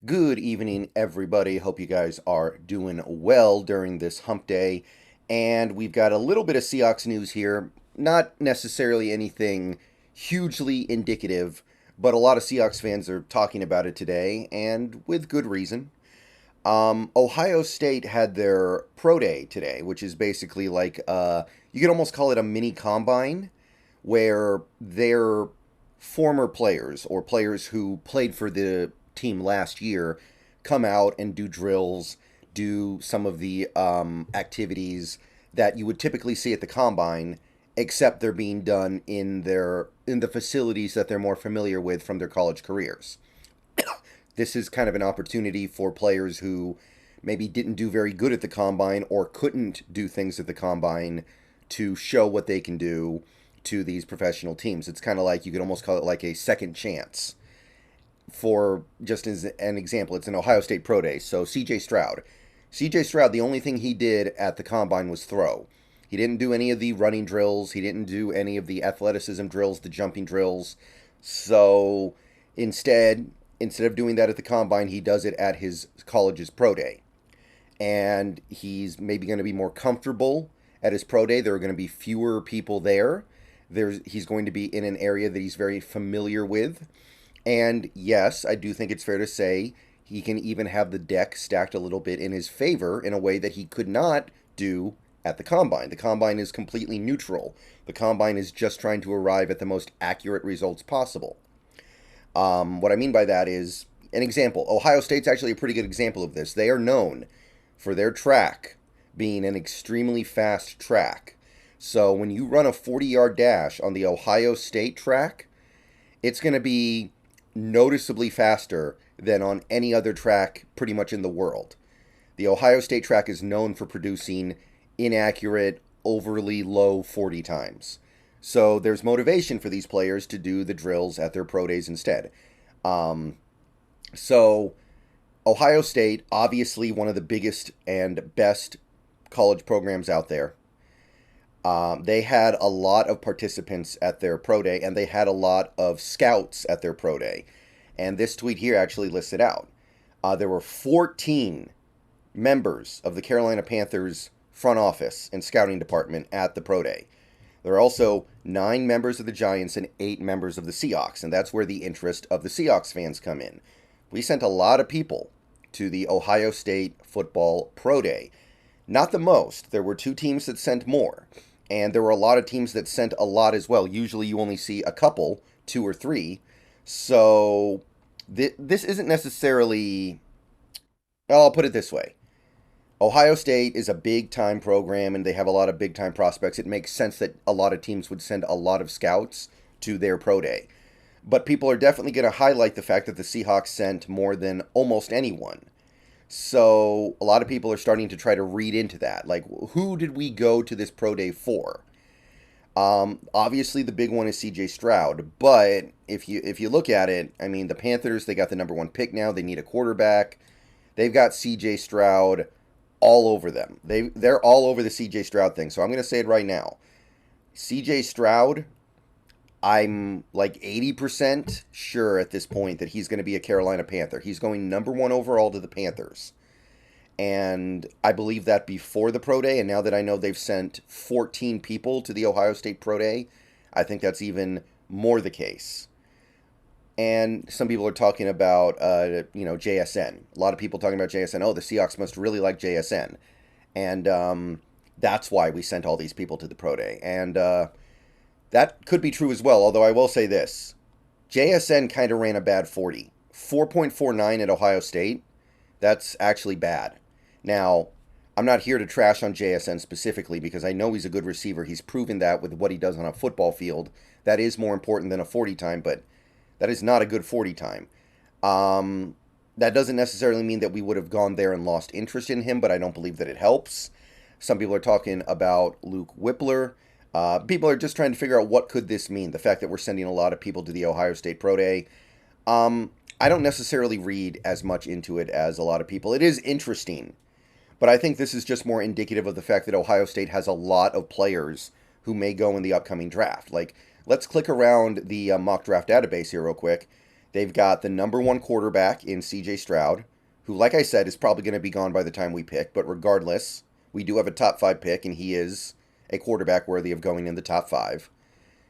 Good evening, everybody. Hope you guys are doing well during this hump day. And we've got a little bit of Seahawks news here. Not necessarily anything hugely indicative, but a lot of Seahawks fans are talking about it today, and with good reason. Ohio State had their pro day today, which is basically like you could almost call it a mini combine, where their former players or players who played for the team last year come out and do drills, do some of the activities that you would typically see at the combine, except they're being done in the facilities that they're more familiar with from their college careers. This is kind of an opportunity for players who maybe didn't do very good at the combine or couldn't do things at the combine to show what they can do to these professional teams. It's kind of like you could almost call it like a second chance. For just as an example, it's an Ohio State Pro Day. So CJ Stroud. CJ Stroud, the only thing he did at the combine was throw. He didn't do any of the running drills. He didn't do any of the athleticism drills, the jumping drills. So instead of doing that at the combine, he does it at his college's pro day. And he's maybe going to be more comfortable at his pro day. There are going to be fewer people there. He's going to be in an area that he's very familiar with. And yes, I do think it's fair to say he can even have the deck stacked a little bit in his favor in a way that he could not do at the combine. The combine is completely neutral. The combine is just trying to arrive at the most accurate results possible. What I mean by that is an example. Ohio State's actually a pretty good example of this. They are known for their track being an extremely fast track. So when you run a 40-yard dash on the Ohio State track, it's going to be noticeably faster than on any other track pretty much in the world. The Ohio State track is known for producing inaccurate, overly low 40 times. So there's motivation for these players to do the drills at their pro days instead. So Ohio State, obviously one of the biggest and best college programs out there. They had a lot of participants at their pro day, and they had a lot of scouts at their pro day. And this tweet here actually lists it out. There were 14 members of the Carolina Panthers front office and scouting department at the pro day. There are also 9 members of the Giants and 8 members of the Seahawks, and that's where the interest of the Seahawks fans come in. We sent a lot of people to the Ohio State football pro day. Not the most. There were 2 teams that sent more. And there were a lot of teams that sent a lot as well. Usually you only see a couple, 2 or 3. So this isn't necessarily... Well, I'll put it this way. Ohio State is a big-time program, and they have a lot of big-time prospects. It makes sense that a lot of teams would send a lot of scouts to their pro day. But people are definitely going to highlight the fact that the Seahawks sent more than almost anyone. So a lot of people are starting to try to read into that. Like, who did we go to this pro day for? Obviously, the big one is C.J. Stroud. But if you look at it, I mean, the Panthers, they got the number 1 pick now. They need a quarterback. They've got C.J. Stroud all over them. They're all over the C.J. Stroud thing. So I'm going to say it right now. C.J. Stroud, I'm like 80% sure at this point that he's going to be a Carolina Panther. He's going number 1 overall to the Panthers. And I believe that before the pro day. And now that I know they've sent 14 people to the Ohio State pro day, I think that's even more the case. And some people are talking about, JSN. A lot of people talking about JSN. Oh, the Seahawks must really like JSN. And that's why we sent all these people to the pro day. And that could be true as well, although I will say this. JSN kind of ran a bad 40. 4.49 at Ohio State. That's actually bad. Now, I'm not here to trash on JSN specifically because I know he's a good receiver. He's proven that with what he does on a football field. That is more important than a 40 time, but that is not a good 40 time. That doesn't necessarily mean that we would have gone there and lost interest in him, but I don't believe that it helps. Some people are talking about Luke Whippler. People are just trying to figure out what could this mean. The fact that we're sending a lot of people to the Ohio State Pro Day. I don't necessarily read as much into it as a lot of people. It is interesting, but I think this is just more indicative of the fact that Ohio State has a lot of players who may go in the upcoming draft. Like, let's click around the mock draft database here real quick. They've got the #1 quarterback in CJ Stroud, who, like I said, is probably going to be gone by the time we pick. But regardless, we do have a top 5 pick, and he is a quarterback worthy of going in the top 5.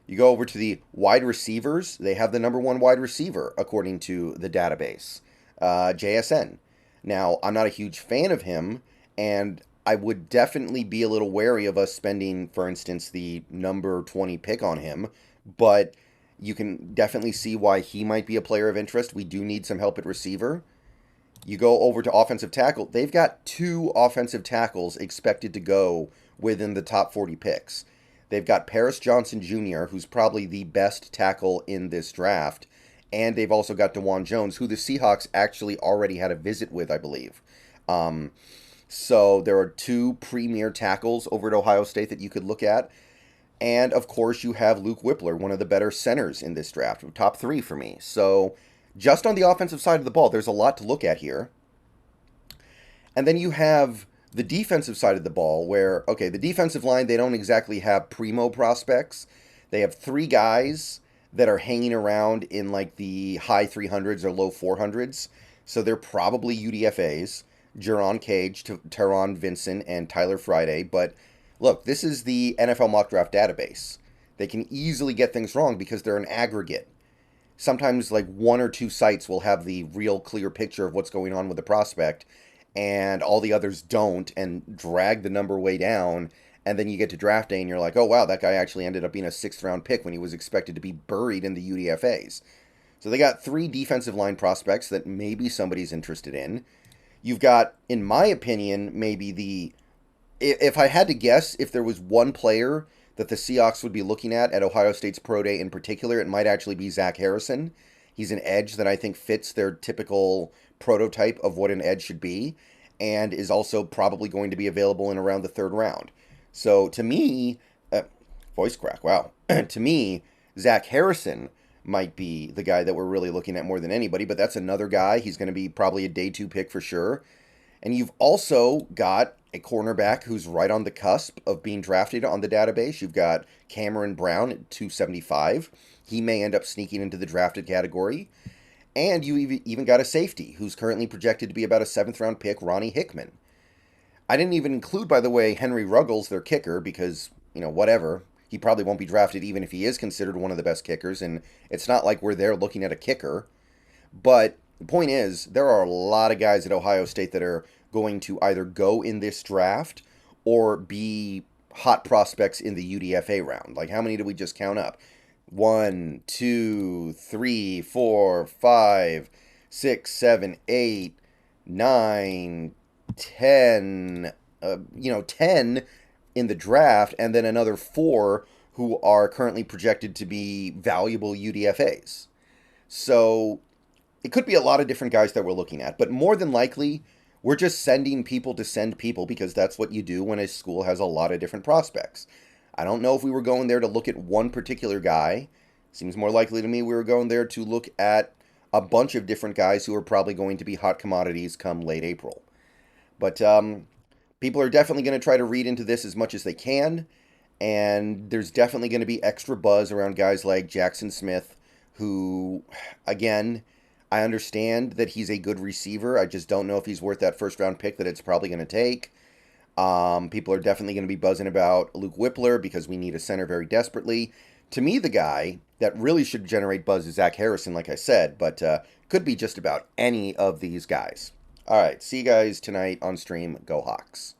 You go over to the wide receivers. They have the #1 wide receiver, according to the database, JSN. Now, I'm not a huge fan of him, and I would definitely be a little wary of us spending, for instance, the number 20 pick on him, but you can definitely see why he might be a player of interest. We do need some help at receiver. You go over to offensive tackle. They've got 2 offensive tackles expected to go within the top 40 picks. They've got Paris Johnson Jr., who's probably the best tackle in this draft, and they've also got DeJuan Jones, who the Seahawks actually already had a visit with, I believe. So there are 2 premier tackles over at Ohio State that you could look at. And, of course, you have Luke Whippler, one of the better centers in this draft, top 3 for me. So just on the offensive side of the ball, there's a lot to look at here. And then you have the defensive side of the ball where, okay, the defensive line, they don't exactly have primo prospects. They have 3 guys that are hanging around in like the high 300s or low 400s. So they're probably UDFAs. Jerron Cage, Teron Vincent, and Tyler Friday. But look, this is the NFL mock draft database. They can easily get things wrong because they're an aggregate. Sometimes like 1 or 2 sites will have the real clear picture of what's going on with the prospect, and all the others don't, and drag the number way down. And then you get to draft day and you're like, oh wow, that guy actually ended up being a 6th round pick when he was expected to be buried in the UDFAs. So they got 3 defensive line prospects that maybe somebody's interested in. You've got, in my opinion, maybe if I had to guess, if there was one player that the Seahawks would be looking at Ohio State's Pro Day in particular, it might actually be Zach Harrison. He's an edge that I think fits their typical prototype of what an edge should be, and is also probably going to be available in around the 3rd round. So to me, voice crack, wow. To me, Zach Harrison might be the guy that we're really looking at more than anybody, but that's another guy. He's going to be probably a day 2 pick for sure. And you've also got a cornerback who's right on the cusp of being drafted on the database. You've got Cameron Brown at 275. He may end up sneaking into the drafted category. And you even got a safety who's currently projected to be about a 7th round pick, Ronnie Hickman. I didn't even include, by the way, Henry Ruggles, their kicker, because, whatever. He probably won't be drafted even if he is considered one of the best kickers, and it's not like we're there looking at a kicker. But the point is, there are a lot of guys at Ohio State that are going to either go in this draft or be hot prospects in the UDFA round. Like, how many did we just count up? 1, 2, 3, 4, 5, 6, 7, 8, 9, 10, 10 in the draft, and then another 4 who are currently projected to be valuable UDFAs. So it could be a lot of different guys that we're looking at, but more than likely, we're just sending people to send people because that's what you do when a school has a lot of different prospects. I don't know if we were going there to look at one particular guy. Seems more likely to me we were going there to look at a bunch of different guys who are probably going to be hot commodities come late April. But people are definitely going to try to read into this as much as they can, and there's definitely going to be extra buzz around guys like Jackson Smith, who, again, I understand that he's a good receiver. I just don't know if he's worth that 1st round pick that it's probably going to take. People are definitely going to be buzzing about Luke Whippler because we need a center very desperately. To me, the guy that really should generate buzz is Zach Harrison, like I said, but could be just about any of these guys. All right, see you guys tonight on stream. Go Hawks.